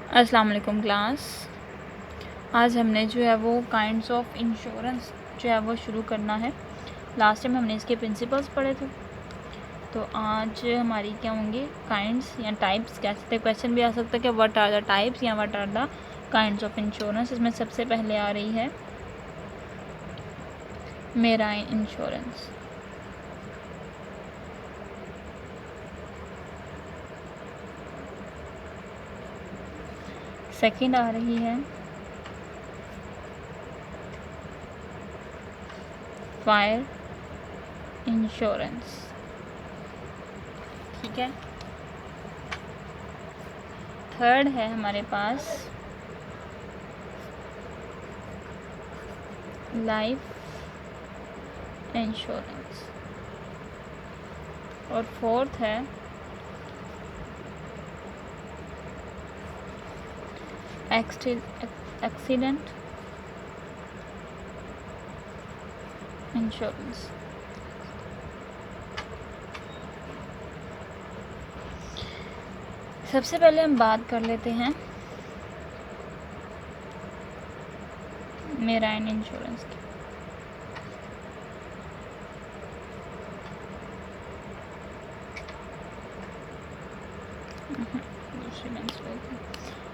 अस्सलाम वालेकुम क्लास। आज हमने जो है वो काइंड्स ऑफ इंश्योरेंस जो है वो शुरू करना है। लास्ट टाइम हमने इसके प्रिंसिपल्स पढ़े थे, तो आज हमारी क्या होंगे काइंड्स या टाइप्स कह सकते हैं। क्वेश्चन भी आ सकता है कि व्हाट आर द टाइप्स या what are the kinds of insurance. इसमें सबसे पहले आ रही है मेराइन इंश्योरेंस। सेकंड आ रही है फायर इंश्योरेंस। ठीक है। थर्ड है हमारे पास लाइफ इंश्योरेंस। और फोर्थ है एक्सीडेंट इंश्योरेंस। सबसे पहले हम बात कर लेते हैं मेराइन इंश्योरेंस की।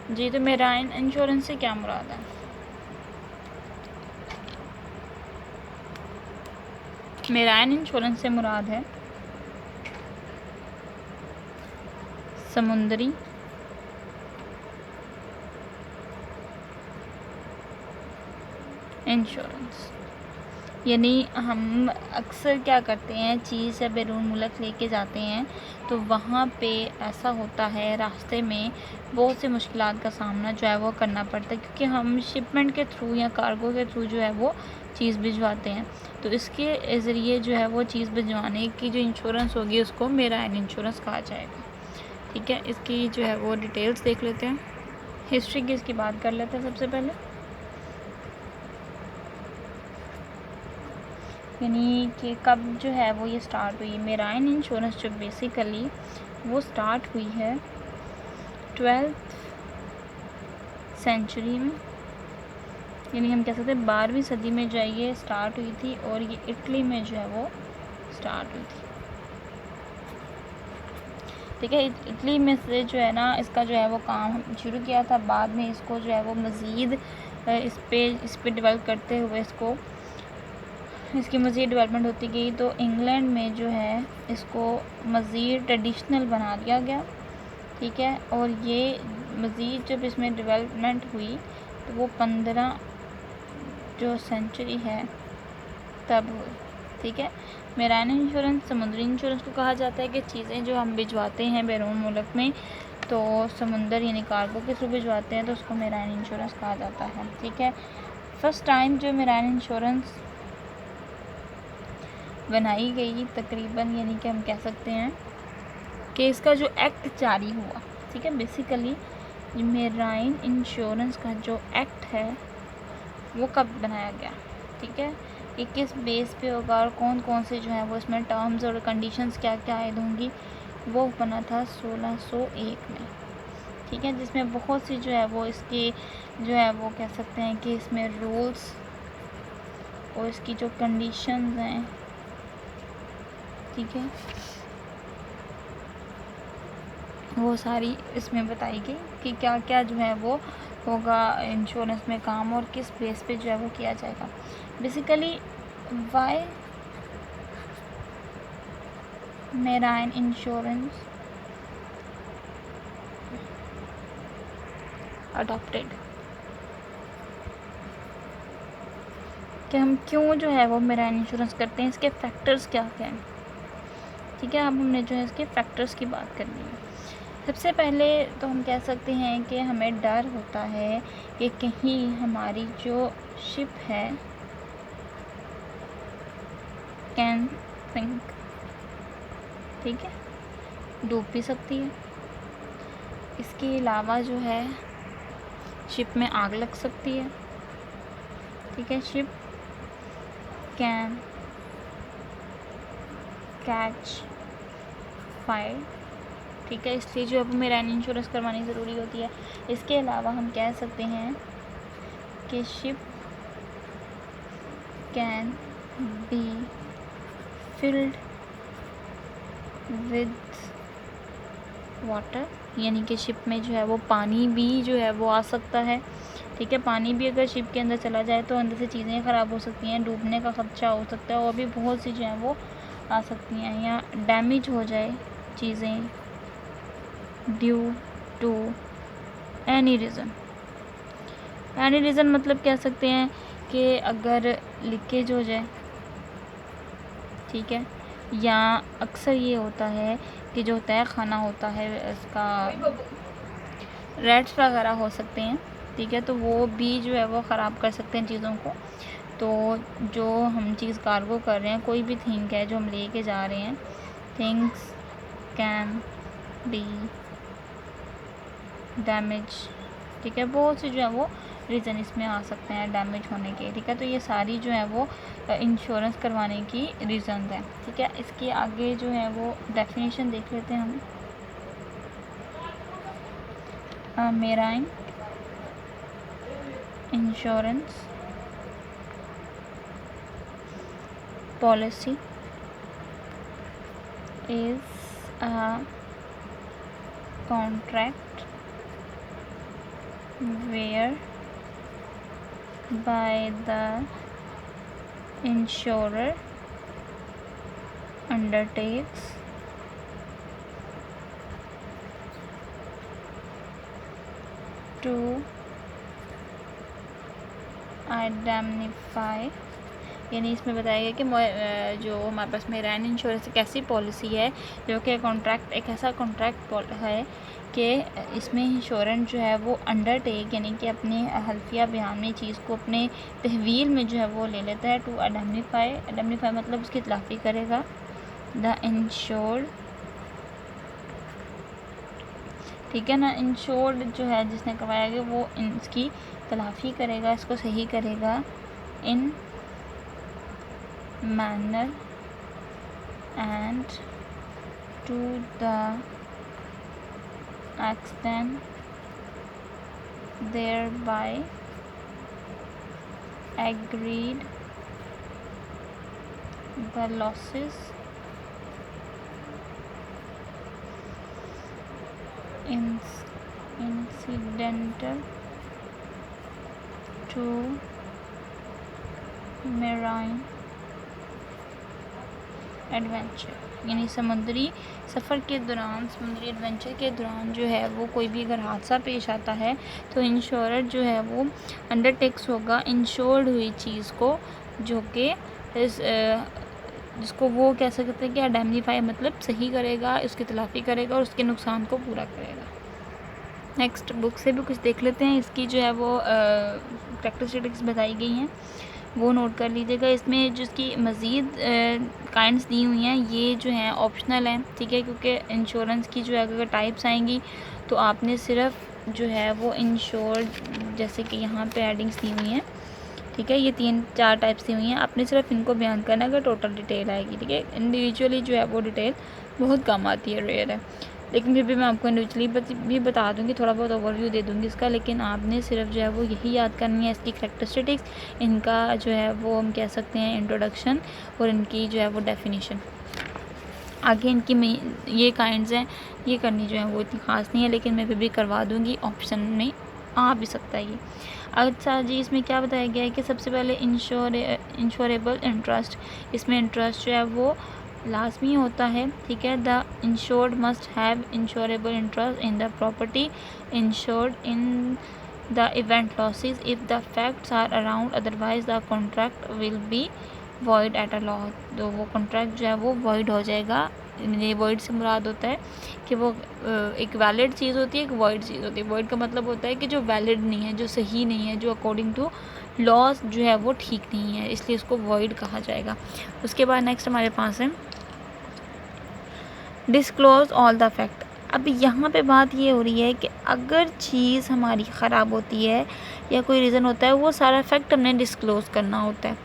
जी, तो मेराइन इंश्योरेंस से क्या मुराद है? मेराइन इंश्योरेंस से मुराद है समुद्री इंश्योरेंस। यानी हम अक्सर क्या करते हैं, चीज़ या बैरून मुल्क लेके जाते हैं तो वहाँ पे ऐसा होता है रास्ते में बहुत सी मुश्किलात का सामना जो है वो करना पड़ता है, क्योंकि हम शिपमेंट के थ्रू या कार्गो के थ्रू जो है वो चीज़ भिजवाते हैं। तो इसके ज़रिए जो है वो चीज़ भिजवाने की जो इंश्योरेंस होगी उसको मेराइन इंश्योरेंस कहा जाएगा। ठीक है। इसकी जो है वो डिटेल्स देख लेते हैं, हिस्ट्री की इसकी बात कर लेते हैं सबसे पहले। यानी कि कब जो है वो ये स्टार्ट हुई मेराइन इंश्योरेंस, जो बेसिकली वो स्टार्ट हुई है 12th सेंचुरी में। यानी हम कह सकते हैं 12वीं सदी में जो है ये स्टार्ट हुई थी, और ये इटली में जो है वो स्टार्ट हुई थी। ठीक है। इटली में से जो है ना इसका जो है वो काम शुरू किया था। बाद में इसको जो है वो मज़ीद इस पे डेवलप करते हुए इसकी मज़ीद डेवलपमेंट होती गई, तो इंग्लैंड में जो है इसको मज़ीद ट्रेडिशनल बना दिया गया। ठीक है। और ये मज़ीद जब इसमें डेवलपमेंट हुई तो वो 15 जो सेंचुरी है तब हुई। ठीक है। मेराइन इंश्योरेंस समुद्री इंश्योरेंस को कहा जाता है कि चीज़ें जो हम भिजवाते हैं बैरून मुल्क में, तो समुंदर यानी कार्गो के थ्रू भिजवाते हैं, तो उसको मेराइन इंश्योरेंस कहा जाता है। ठीक है। फर्स्ट टाइम जो मेराइन इंश्योरेंस बनाई गई तकरीबन, यानी कि हम कह सकते हैं कि इसका जो एक्ट जारी हुआ, ठीक है, बेसिकली मेराइन इंश्योरेंस का जो एक्ट है वो कब बनाया गया, ठीक है, ये किस बेस पे होगा और कौन कौन से जो है वो इसमें टर्म्स और कंडीशंस क्या क्या आयद होंगी, वो बना था 1601 में। ठीक है। जिसमें बहुत सी जो है वो इसकी जो है वो कह सकते हैं कि इसमें रूल्स और इसकी जो कंडीशंस हैं, ठीक है, वो सारी इसमें बताई गई कि क्या क्या जो है वो होगा इंश्योरेंस में काम और किस बेस पे जो है वो किया जाएगा। Basically why marine insurance adopted, कि हम क्यों जो है वो मेराइन इंश्योरेंस करते हैं, इसके फैक्टर्स क्या क्या हैं। ठीक है। अब हमने जो है इसके फैक्टर्स की बात करनी है। सबसे पहले तो हम कह सकते हैं कि हमें डर होता है कि कहीं हमारी जो शिप है कैन सिंक, ठीक है, डूब भी सकती है। इसके अलावा जो है शिप में आग लग सकती है। ठीक है। शिप कैन कैच फायर ठीक है, इसलिए जो है वो मेराइन इंश्योरेंस करवानी ज़रूरी होती है। इसके अलावा हम कह सकते हैं कि ship can be filled with water, यानी कि शिप में जो है वो पानी भी जो है वो आ सकता है। ठीक है, पानी भी अगर शिप के अंदर चला जाए तो अंदर से चीज़ें ख़राब हो सकती हैं, डूबने का ख़दशा हो सकता है, और भी बहुत सी जो है वो आ सकती हैं, या डैमेज हो जाए चीज़ें due to any reason. Any reason मतलब कह सकते हैं कि अगर लीकेज हो जाए, ठीक है, या अक्सर ये होता है कि जो तय खाना होता है इसका रैट्स वगैरह हो सकते हैं, ठीक है, तो वो भी जो है वो ख़राब कर सकते हैं चीज़ों को। तो जो हम चीज़ कार्गो कर रहे हैं, कोई भी थिंग है जो हम लेके जा रहे हैं, थिंग्स कैन बी डैमेज, ठीक है, बहुत से जो है वो रीज़न इसमें आ सकते हैं डैमेज होने के। ठीक है, तो ये सारी जो है वो इंश्योरेंस करवाने की रीज़न हैं। ठीक है, इसके आगे जो है वो डेफिनेशन देख लेते हैं हम। Marine insurance policy is a contract whereby the insurer undertakes to indemnify, यानी इसमें बताया गया कि जो हमारे पास मेराइन इंश्योरेंस एक ऐसी पॉलिसी है जो कि कॉन्ट्रैक्ट, एक ऐसा कॉन्ट्रैक्ट है कि इसमें इंश्योरेंस जो है वो अंडरटेक, यानी कि अपने हल्फिया बयान में चीज़ को अपने तहवील में जो है वो ले लेता है। टू इंडेमनीफाई, इंडेमनीफाई मतलब उसकी तलाफ़ी करेगा। द इंश्योर्ड, ठीक है ना, इंश्योर्ड जो है जिसने करवाया गया वो इसकी तलाफ़ी करेगा, इसको सही करेगा। इन manner and to the extent thereby agreed, the losses incidental to marine adventure, यानी समुद्री सफ़र के दौरान, समुद्री एडवेंचर के दौरान जो है वो कोई भी अगर हादसा पेश आता है तो इंश्योरर जो है वो अंडरटेक्स होगा इंश्योर्ड हुई चीज़ को, जो कि जिसको वो कह सकते हैं कि इंडेमनीफाई मतलब सही करेगा, उसकी तलाफ़ी करेगा और उसके नुकसान को पूरा करेगा। नेक्स्ट बुक से भी कुछ देख लेते हैं। इसकी जो है वो कैरेक्टरिस्टिक्स बताई गई हैं, वो नोट कर लीजिएगा। इसमें जिसकी मज़ीद काइंड्स दी हुई हैं ये जो हैं ऑप्शनल हैं, ठीक है, क्योंकि इंश्योरेंस की जो है अगर टाइप्स आएंगी तो आपने सिर्फ जो है वो इंश्योर्ड, जैसे कि यहाँ पे हेडिंग्स दी हुई हैं, ठीक है, ये 3-4 टाइप्स दी हुई हैं, आपने सिर्फ इनको बयान करना अगर टोटल डिटेल आएगी। ठीक है, इंडिविजुअली जो है वो डिटेल बहुत कम आती है, रेयर है, लेकिन फिर भी मैं आपको इंडिविजुअली भी बता दूंगी, थोड़ा बहुत ओवरव्यू दे दूंगी इसका, लेकिन आपने सिर्फ जो है वो यही याद करनी है, इसकी कैरेक्टरिस्टिक्स, इनका जो है वो हम कह सकते हैं इंट्रोडक्शन, और इनकी जो है वो डेफिनेशन। आगे इनकी ये काइंड्स हैं, ये करनी जो है वो इतनी ख़ास नहीं है, लेकिन मैं फिर भी करवा दूँगी, ऑप्शन में आ भी सकता है ये। अच्छा जी, इसमें क्या बताया गया है कि सबसे पहले इंश्योरेबल इंटरेस्ट, इसमें इंटरेस्ट जो है वो लाजमी होता है। ठीक है, the insured must have insurable interest in the property insured in the event losses if the facts are around, otherwise the contract will be void at a law. तो वो कॉन्ट्रैक्ट जो है वो वॉइड हो जाएगा। ये वॉइड से मुराद होता है कि वो एक वैलिड चीज़ होती है, एक वॉइड चीज़ होती है। वॉइड का मतलब होता है कि जो वैलिड नहीं है, जो सही नहीं है, जो अकॉर्डिंग टू लॉज जो है वो ठीक नहीं है, इसलिए इसको वॉइड कहा जाएगा। उसके बाद नेक्स्ट हमारे पास है डिस्क्लोज ऑल द फैक्ट। अब यहाँ पे बात ये हो रही है कि अगर चीज़ हमारी ख़राब होती है या कोई रीज़न होता है, वो सारा फैक्ट हमने डिस्क्लोज़ करना होता है।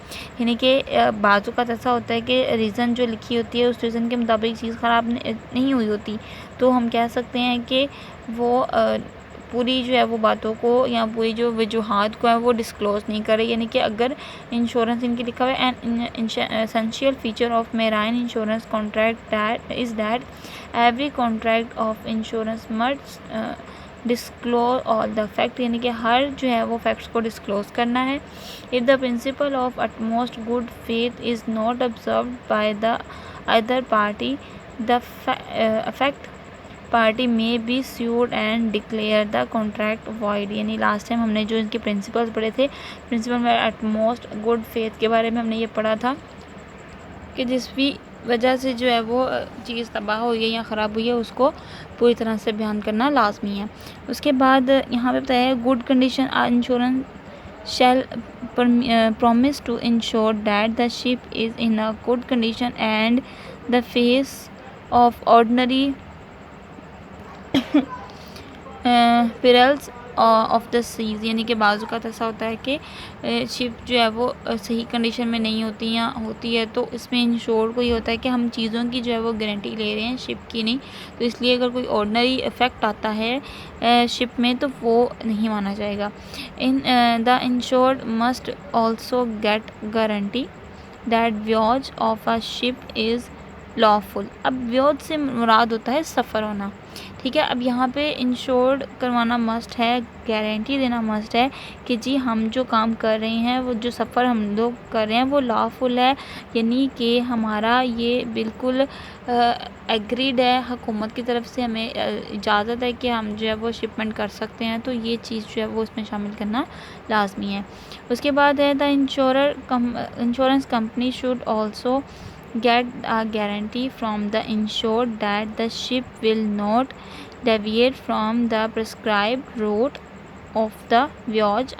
यानी कि बाज़ू का ऐसा होता है कि रीज़न जो लिखी होती है उस रीज़न के मुताबिक चीज़ ख़राब नहीं हुई होती, तो हम कह सकते हैं कि वो पूरी जो है वो बातों को या पूरी जो वजूहात को है वो डिस्क्लोज़ नहीं करे। यानी कि अगर इंश्योरेंस इनकी लिखा हुआ है, an essential feature of marine insurance contract that is that every contract of insurance must disclose all the fact, यानी कि हर जो है वो फैक्ट्स को डिस्क्लोज करना है। If the principle of utmost good faith is not observed by the other party, the affect party may be sued and declare the contract void. यानी last time हमने जो इनके प्रिंसिपल्स पढ़े थे, प्रिंसिपल में एटमोस्ट गुड फेथ के बारे में हमने ये पढ़ा था कि जिस भी वजह से जो है वो चीज़ तबाह हुई है या ख़राब हुई है उसको पूरी तरह से बयान करना लाजमी है। उसके बाद यहाँ पे बताया है good condition insurance shall promise to ensure that the ship is in a good condition and the face of ordinary perils of the seas. यानी कि बाज़ का ऐसा होता है कि शिप जो है वो सही कंडीशन में नहीं होती या होती है, तो इसमें इंश्योर को ये होता है कि हम चीज़ों की जो है वो गारंटी ले रहे हैं, शिप की नहीं। तो इसलिए अगर कोई ऑर्डिनरी इफ़ेक्ट आता है शिप में तो वो नहीं माना जाएगा। In the insured must also get guarantee that व्योज of a ship is lawful. अब व्योज से मुराद होता है सफ़र होना, ठीक है। अब यहाँ पे इंश्योर्ड करवाना मस्ट है, गारंटी देना मस्ट है कि जी हम जो काम कर रहे हैं, वो जो सफ़र हम लोग कर रहे हैं वो लॉफुल है, यानी कि हमारा ये बिल्कुल एग्रीड है, हुकूमत की तरफ से हमें इजाज़त है कि हम जो है वो शिपमेंट कर सकते हैं। तो ये चीज़ जो है वो इसमें शामिल करना लाजमी है। उसके बाद है the insurance company should also get a guarantee from the insured that the ship will not deviate from the prescribed route of the voyage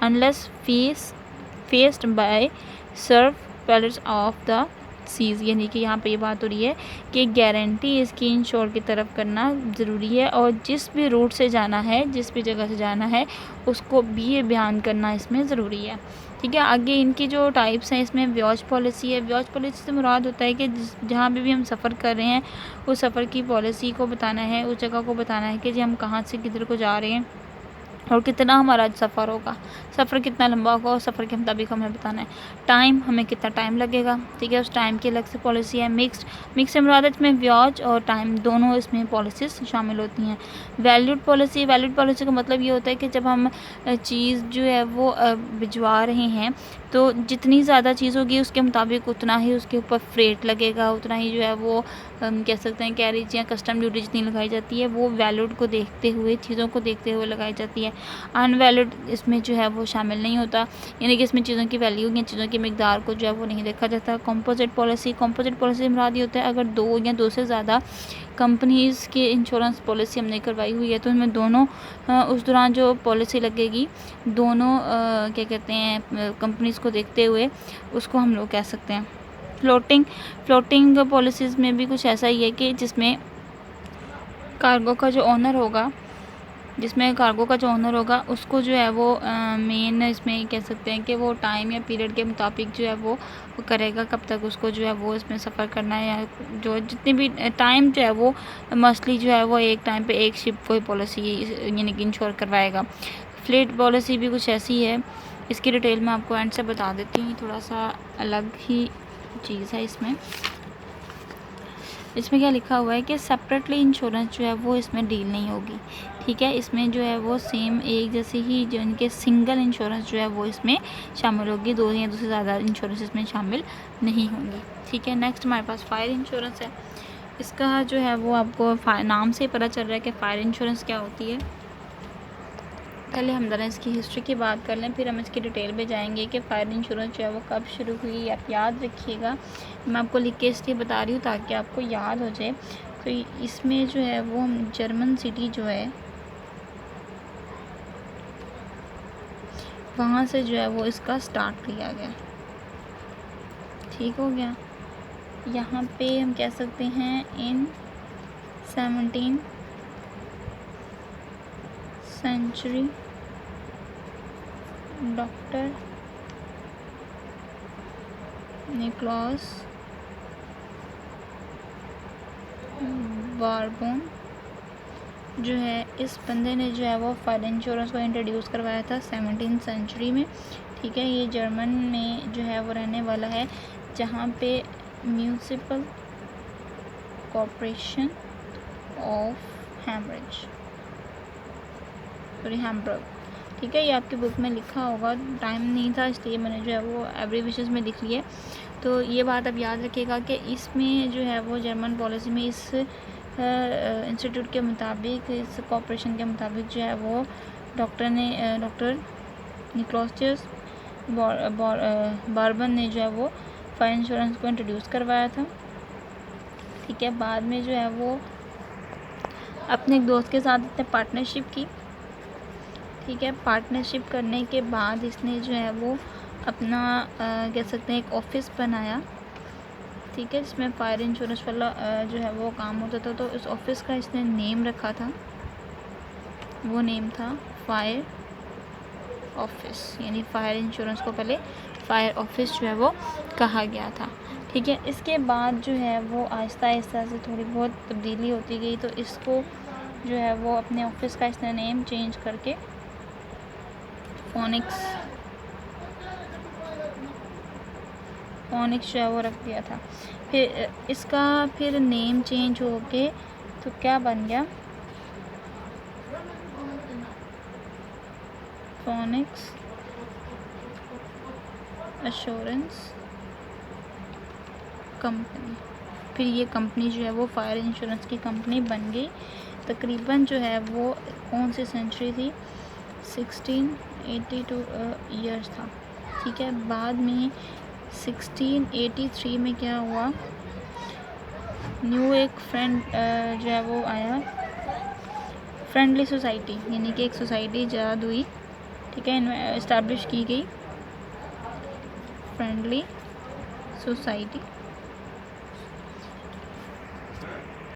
unless faced by surf perils of the seas. यानी कि यहाँ पे ये बात हो रही है कि गारंटी इसकी इंश्योर की तरफ करना ज़रूरी है, और जिस भी रूट से जाना है, जिस भी जगह से जाना है, उसको भी ये बयान करना इसमें ज़रूरी है, ठीक है। आगे इनकी जो टाइप्स हैं, इसमें व्याज पॉलिसी है। व्याज पॉलिसी से मुराद होता है कि जहाँ पे भी हम सफ़र कर रहे हैं उस सफ़र की पॉलिसी को बताना है, उस जगह को बताना है कि जी हम कहाँ से किधर को जा रहे हैं और कितना हमारा सफ़र होगा, सफ़र कितना लंबा होगा, और सफ़र के मुताबिक हमें बताना है। टाइम, हमें कितना टाइम लगेगा, ठीक है, उस टाइम की अलग से पॉलिसी है। मिक्स से मुराद इसमें व्याज और टाइम दोनों इसमें पॉलिसीज़ शामिल होती हैं। वैल्यूड पॉलिसी का मतलब ये होता है कि जब हम चीज़ जो है वो भिजवा रहे हैं तो जितनी ज़्यादा चीज़ होगी उसके मुताबिक उतना ही उसके ऊपर फ्रेट लगेगा, उतना ही जो है वो कह सकते हैं कैरेज या कस्टम ड्यूटी जितनी लगाई जाती है वो वैल्यूड को देखते हुए, चीज़ों को देखते हुए लगाई जाती है। अनवैलिड इसमें जो है वो शामिल नहीं होता, यानी कि इसमें चीज़ों की वैल्यू या चीज़ों की मिकदार को जो है वो नहीं देखा जाता। कंपोजिट पॉलिसी मुराद ये होता है अगर दो या दो से ज़्यादा कंपनीज़ की इंश्योरेंस पॉलिसी हमने करवाई हुई है तो उसमें दोनों उस दौरान जो पॉलिसी लगेगी दोनों क्या कहते हैं कंपनीज़ को देखते हुए उसको हम लोग कह सकते हैं फ्लोटिंग पॉलिसीज़ में भी कुछ ऐसा ही है कि जिसमें कार्गो का जो ओनर होगा उसको जो है वो मेन इसमें कह सकते हैं कि वो टाइम या पीरियड के मुताबिक जो है वो करेगा, कब तक उसको जो है वो इसमें सफ़र करना है, या जो जितनी भी टाइम जो है वो मस्टली जो है वो एक टाइम पे एक शिप को ही पॉलिसी यानी कि इंश्योर करवाएगा। फ्लीट पॉलिसी भी कुछ ऐसी है, इसकी डिटेल मैं आपको एंड से बता देती हूँ, थोड़ा सा अलग ही चीज़ है। इसमें क्या लिखा हुआ है कि सेपरेटली इंश्योरेंस जो है वो इसमें डील नहीं होगी, ठीक है। इसमें जो है वो सेम एक जैसे ही जो इनके सिंगल इंश्योरेंस जो है वो इसमें शामिल होगी, दो या दो से ज़्यादा इंश्योरेंस इसमें शामिल नहीं होंगी, ठीक है। नेक्स्ट हमारे पास फायर इंश्योरेंस है। इसका जो है वो आपको नाम से पता चल रहा है कि फायर इंश्योरेंस क्या होती है। पहले हम ज़रा इसकी हिस्ट्री की बात कर लें, फिर हम इसकी डिटेल में जाएंगे कि फ़ायर इंश्योरेंस जो है वो कब शुरू हुई। आप याद रखिएगा, मैं आपको लिख के इसलिए बता रही हूँ ताकि आपको याद हो जाए। तो इसमें जो है वो हम जर्मन सिटी जो है वहाँ से जो है वो इसका स्टार्ट किया गया, ठीक हो गया। यहाँ पे हम कह सकते हैं इन 17 सेंचुरी डॉक्टर निकोलस बारबोन जो है, इस बंदे ने जो है वो फायर इंश्योरेंस को इंट्रोड्यूस करवाया था 17th सेंचुरी में। ठीक है, ये जर्मन में जो है वो रहने वाला है, जहाँ पे म्यूनिसिपल कॉर्पोरेशन ऑफ हैम्बर्ग। ठीक है, ये आपकी बुक में लिखा होगा, टाइम नहीं था इसलिए मैंने जो है वो एब्रीविएशंस में लिख लिया। तो ये बात आप याद रखिएगा कि इसमें जो है वो जर्मन पॉलिसी में इस इंस्टीट्यूट के मुताबिक, इस कॉर्पोरेशन के मुताबिक जो है वो डॉक्टर निकोलस बारबन ने जो है वो फायर इंश्योरेंस को इंट्रोड्यूस करवाया था। ठीक है, बाद में जो है वो अपने एक दोस्त के साथ इसने पार्टनरशिप की। ठीक है, पार्टनरशिप करने के बाद इसने जो है वो अपना कह सकते हैं एक ऑफिस बनाया। ठीक है, जिसमें फायर इंश्योरेंस वाला जो है वो काम होता था। तो इस ऑफिस का इसने नेम रखा था, वो नेम था फायर ऑफिस, यानी फायर इंश्योरेंस को पहले फायर ऑफिस जो है वो कहा गया था। ठीक है, इसके बाद जो है वो आहिस्ता आहिस्ता से थोड़ी बहुत तब्दीली होती गई। तो इसको जो है वो अपने ऑफिस का इसने नेम चेंज करके फोनिक्स जो है वो रख दिया था। फिर इसका फिर नेम चेंज हो के तो क्या बन गया, फोनिक्स एश्योरेंस कंपनी। फिर ये कंपनी जो है वो फायर इंश्योरेंस की कंपनी बन गई। तकरीबन जो है वो कौन सी सेंचुरी थी, 1682 ईयर्स था। ठीक है, बाद में 1683 में क्या हुआ, न्यू एक जो है वो आया, फ्रेंडली सोसाइटी, यानी कि एक सोसाइटी इजाद हुई। ठीक है, इस्टेब्लिश की गई फ्रेंडली सोसाइटी।